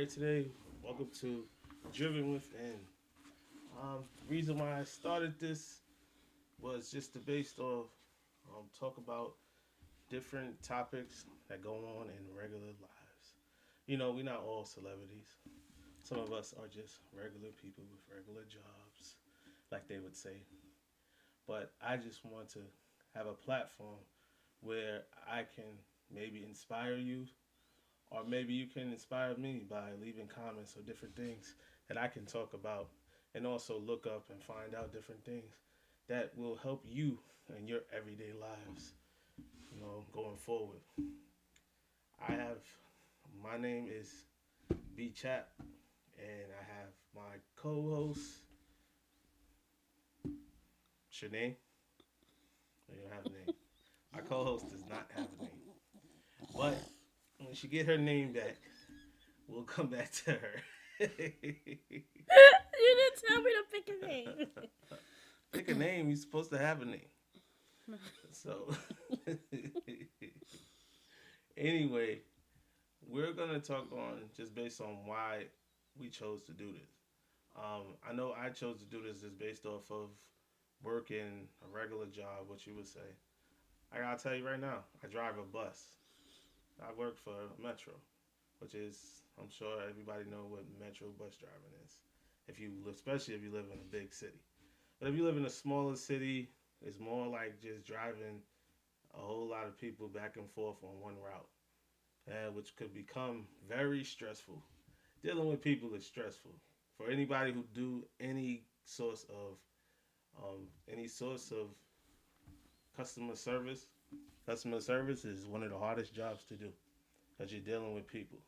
right, today, welcome to Driven Within. The reason why I started this was just to based off talk about different topics that go on in regular lives. We're not all celebrities. Some of us are just regular people with regular jobs, like they would say. But I just want to have a platform where I can maybe inspire you, or maybe you can inspire me by leaving comments or different things that I can talk about, and also look up and find out different things that will help you in your everyday lives, going forward. I have, my name is B Chap, and I have my co host, Shanae. You don't have a name. Our co host does not have a name. But when she get her name back, we'll come back to her. You didn't tell me to pick a name. Pick a name. You're supposed to have a name. So, anyway, we're gonna talk on just based on why we chose to do this. I know I chose to do this just based off of working a regular job, what you would say. I gotta tell you right now, I drive a bus. I work for Metro, which is, I'm sure everybody know what Metro bus driving is. If you, especially if you live in a big city. But if you live in a smaller city, it's more like just driving a whole lot of people back and forth on one route, which could become very stressful. Dealing with people is stressful. For anybody who do any source of customer service, customer service is one of the hardest jobs to do because you're dealing with people.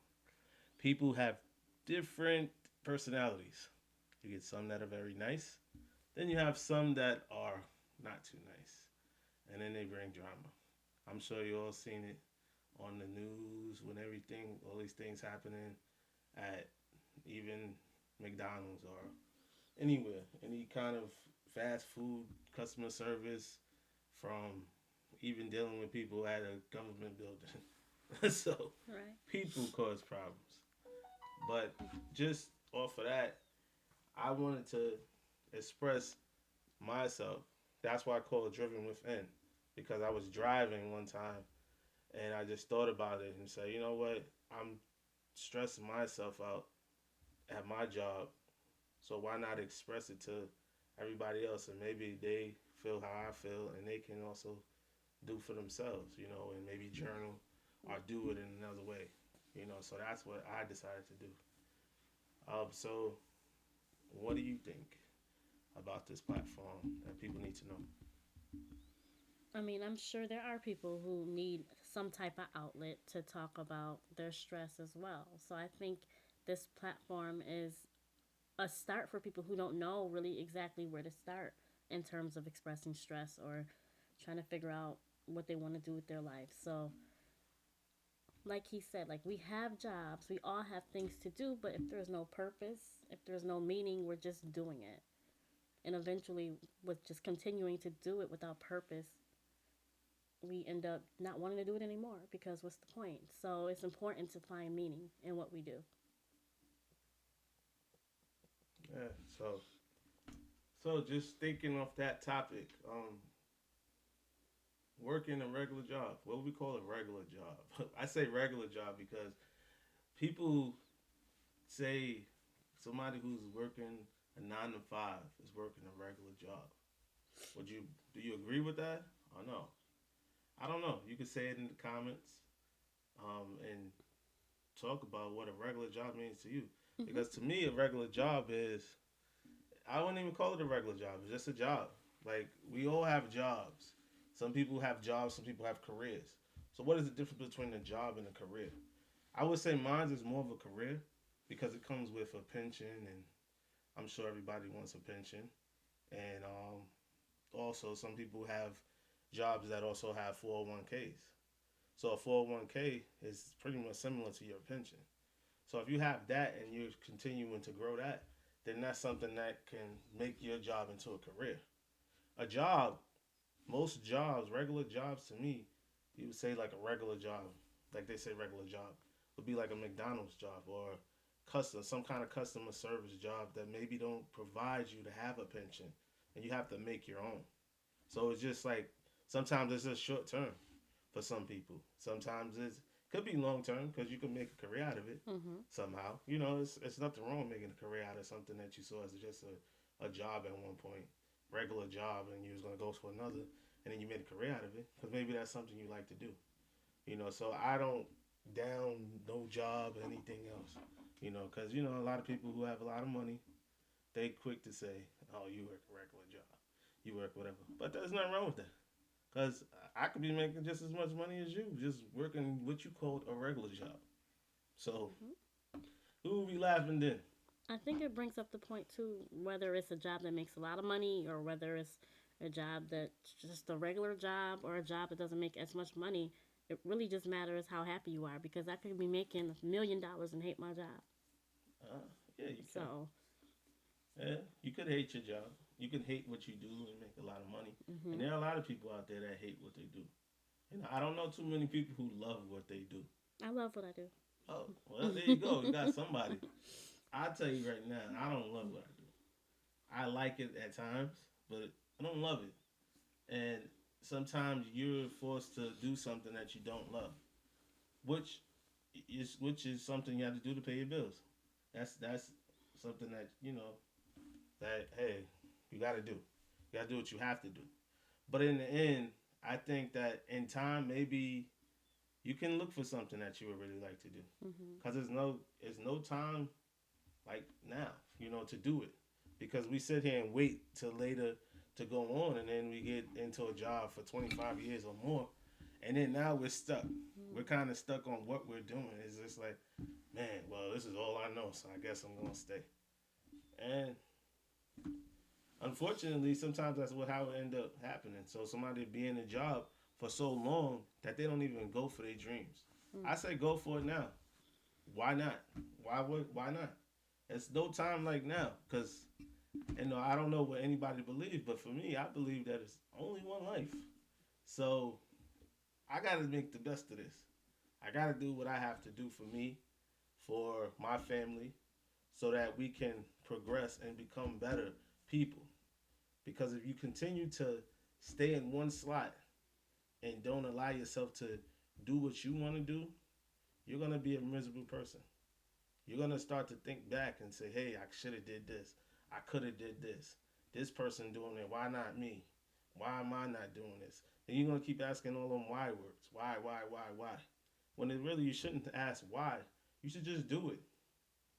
People have different personalities. You get some that are very nice, then you have some that are not too nice, and then they bring drama. I'm sure you all seen it on the news when everything, all these things happening at even McDonald's or anywhere, any kind of fast food customer service, from even dealing with people at a government building. So Right. people cause problems. But just off of that, I wanted to express myself. That's why I call it Driven Within. Because I was driving one time and I just thought about it and said, you know what? I'm stressing myself out at my job. So why not express it to everybody else, and maybe they feel how I feel and they can also do for themselves, and maybe journal or do it in another way. So that's what I decided to do. So what do you think about this platform that people need to know? I mean, I'm sure there are people who need some type of outlet to talk about their stress as well. So I think this platform is a start for people who don't know really exactly where to start in terms of expressing stress or trying to figure out what they want to do with their life. So, like he said, like we have jobs, we all have things to do, but if there's no purpose, if there's no meaning, we're just doing it. And eventually, with just continuing to do it without purpose, we end up not wanting to do it anymore because what's the point? So it's important to find meaning in what we do. Yeah. So just thinking of that topic, working a regular job. What do we call a regular job? I say regular job because people say somebody who's working a 9 to 5 is working a regular job. Would you do you agree with that or no? I don't know. You can say it in the comments, and talk about what a regular job means to you. Because Mm-hmm. to me, a regular job is, I wouldn't even call it a regular job. It's just a job. Like, we all have jobs. Some people have jobs. Some people have careers. So what is the difference between a job and a career? I would say mine is more of a career because it comes with a pension, and I'm sure everybody wants a pension. And also, some people have jobs that also have 401ks. So a 401k is pretty much similar to your pension. So if you have that and you're continuing to grow that, then that's something that can make your job into a career. A job, most jobs, regular jobs to me, you would say like a regular job, like they say regular job, would be like a McDonald's job or some kind of customer service job that maybe don't provide you to have a pension, and you have to make your own. So it's just like sometimes it's just short term for some people. Sometimes it could be long term because you can make a career out of it Mm-hmm. somehow. It's nothing wrong with making a career out of something that you saw as just a job at one point, regular job, and you was gonna go for another, and then you made a career out of it because maybe that's something you like to do. So I don't down no job or anything else. Because a lot of people who have a lot of money, they quick to say, "Oh, you work a regular job, you work whatever." But there's nothing wrong with that. Because I could be making just as much money as you, just working what you called a regular job. So Mm-hmm. who will be laughing then? I think it brings up the point too, whether it's a job that makes a lot of money or whether it's a job that's just a regular job or a job that doesn't make as much money. It really just matters how happy you are because I could be making $1 million and hate my job. Uh, yeah, you can. So, Yeah, you could hate your job. You can hate what you do and make a lot of money. And hmm there are a lot of people out there that hate what they do. I don't know too many people who love what they do. I love what I do. Oh, well, there you go. You got somebody. I tell you right now, I don't love what I do. I like it at times, but I don't love it. And sometimes you're forced to do something that you don't love, which which is something you have to do to pay your bills. That's something that that hey, you got to do. You got to do what you have to do. But in the end, I think that in time maybe you can look for something that you would really like to do hmm because there's no time like now, to do it. Because we sit here and wait till later to go on, and then we get into a job for 25 years or more, and then now we're stuck. We're kind of stuck on what we're doing. It's just like, man, well, this is all I know, so I guess I'm gonna stay. And unfortunately, sometimes that's how it end up happening. So somebody be in a job for so long that they don't even go for their dreams. I say go for it now. Why not? Why not? It's no time like now, because I don't know what anybody believes, but for me, I believe that it's only one life. So I got to make the best of this. I got to do what I have to do for me, for my family, so that we can progress and become better people. Because if you continue to stay in one slot and don't allow yourself to do what you want to do, you're gonna be a miserable person. You're gonna start to think back and say, "Hey, I should have did this. I could have did this. This person doing it. Why not me? Why am I not doing this?" And you're gonna keep asking all them why words. Why? When it really you shouldn't ask why. You should just do it,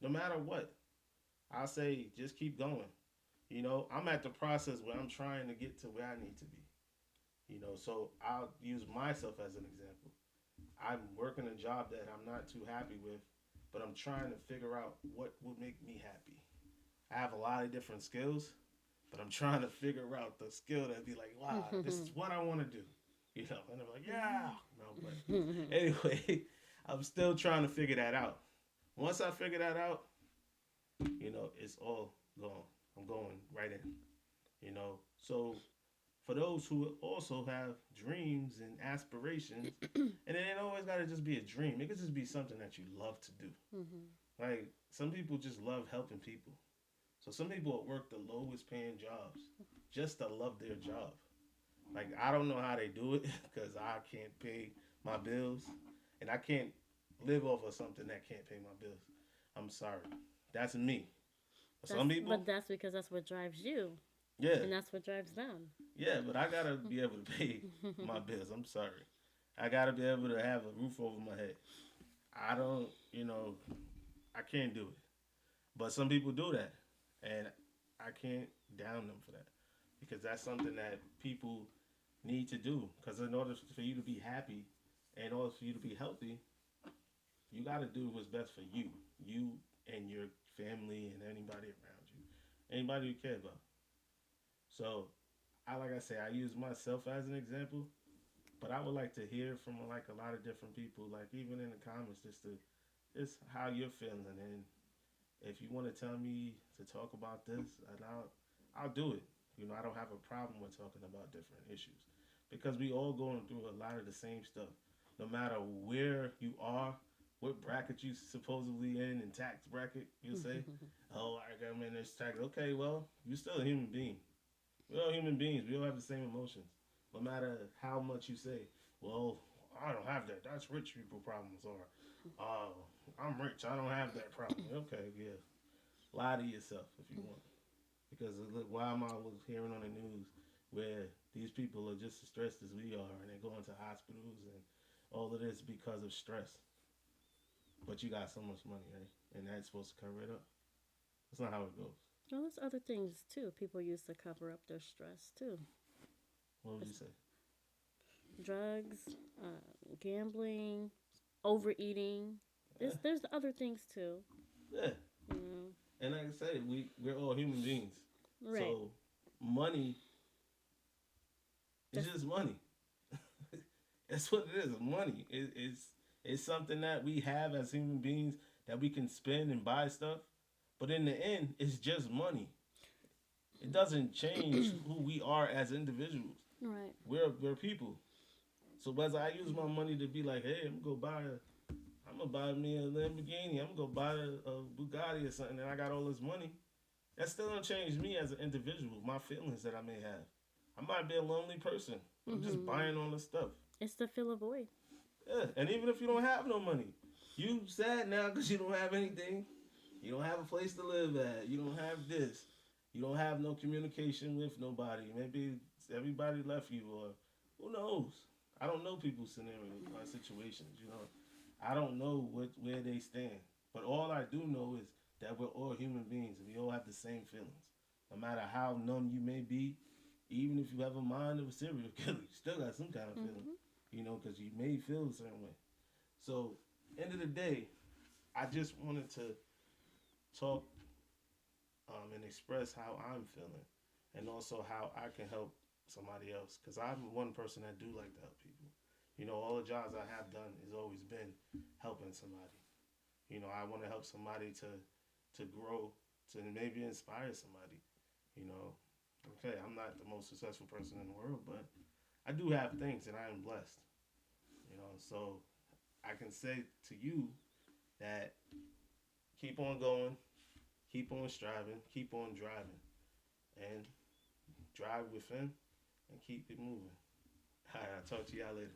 no matter what. I'll say just keep going. I'm at the process where I'm trying to get to where I need to be. So I'll use myself as an example. I'm working a job that I'm not too happy with, but I'm trying to figure out what would make me happy. I have a lot of different skills, but I'm trying to figure out the skill that'd be like, wow, this is what I want to do. And I'm like, yeah. No, but anyway, I'm still trying to figure that out. Once I figure that out, it's all gone. I'm going right in. So for those who also have dreams and aspirations, and it ain't always got to just be a dream. It could just be something that you love to do. hmm Like some people just love helping people. So some people work the lowest paying jobs just to love their job. Like I don't know how they do it because I can't pay my bills, and I can't live off of something that can't pay my bills. I'm sorry, that's me. That's Some people, but that's because that's what drives you, yeah, and that's what drives them. yeah, but I gotta be able to pay my bills. I'm sorry, I gotta be able to have a roof over my head. I don't, I can't do it. But some people do that, and I can't down them for that because that's something that people need to do. Because in order for you to be happy, and in order for you to be healthy, you got to do what's best for you and your family and anybody around you, anybody you care about. So, like I say, I use myself as an example, but I would like to hear from like a lot of different people, like even in the comments, just how you're feeling, and if you want to tell me to talk about this, and I'll do it. I don't have a problem with talking about different issues because we all going through a lot of the same stuff. No matter where you are, what bracket you supposedly in tax bracket, you'll say, oh, I'm in this tax. Okay, well, you're still a human being. We're all human beings. We all have the same emotions. No matter how much you say, well, I don't have that. That's rich people problems. Or, I'm rich. I don't have that problem. Okay, yeah. Lie to yourself if you want. Because look, why am I hearing on the news where these people are just as stressed as we are and they're going to hospitals and all of this because of stress. But you got so much money, right? And that's supposed to cover it up. That's not how it goes. Well, there's other things too. People use to cover up their stress too. What would you It's say? drugs, gambling, overeating. Yeah. There's other things too. Yeah. You know. And like I said, we're all human beings. Right. So money is That's, just money. That's what it is. Money. It's something that we have as human beings that we can spend and buy stuff. But in the end, it's just money. It doesn't change who we are as individuals. right. We're people. So whether I use my money to be like, hey, I'm gonna buy me a Lamborghini, I'm gonna go buy a Bugatti or something, and I got all this money. That still don't change me as an individual. My feelings that I may have. I might be a lonely person. I'm just buying all this stuff. It's to fill a void. Yeah, and even if you don't have no money, you sad now because you don't have anything. You don't have a place to live at. You don't have this. You don't have no communication with nobody. Maybe everybody left you, or who knows? I don't know people's scenarios, my situations. I don't know where they stand. But all I do know is that we're all human beings and we all have the same feelings. No matter how numb you may be, even if you have a mind of a serial killer, you still got some kind of feeling. Because you may feel a certain way. So, end of the day, I just wanted to talk and express how I'm feeling and also how I can help somebody else. Because I'm one person that do like to help people. All the jobs I have done has always been helping somebody. I want to help somebody to grow, to maybe inspire somebody. Okay, I'm not the most successful person in the world, but I do have things and I am blessed. So I can say to you that keep on going, keep on striving, keep on driving, and drive within and keep it moving. All right, I'll talk to y'all later.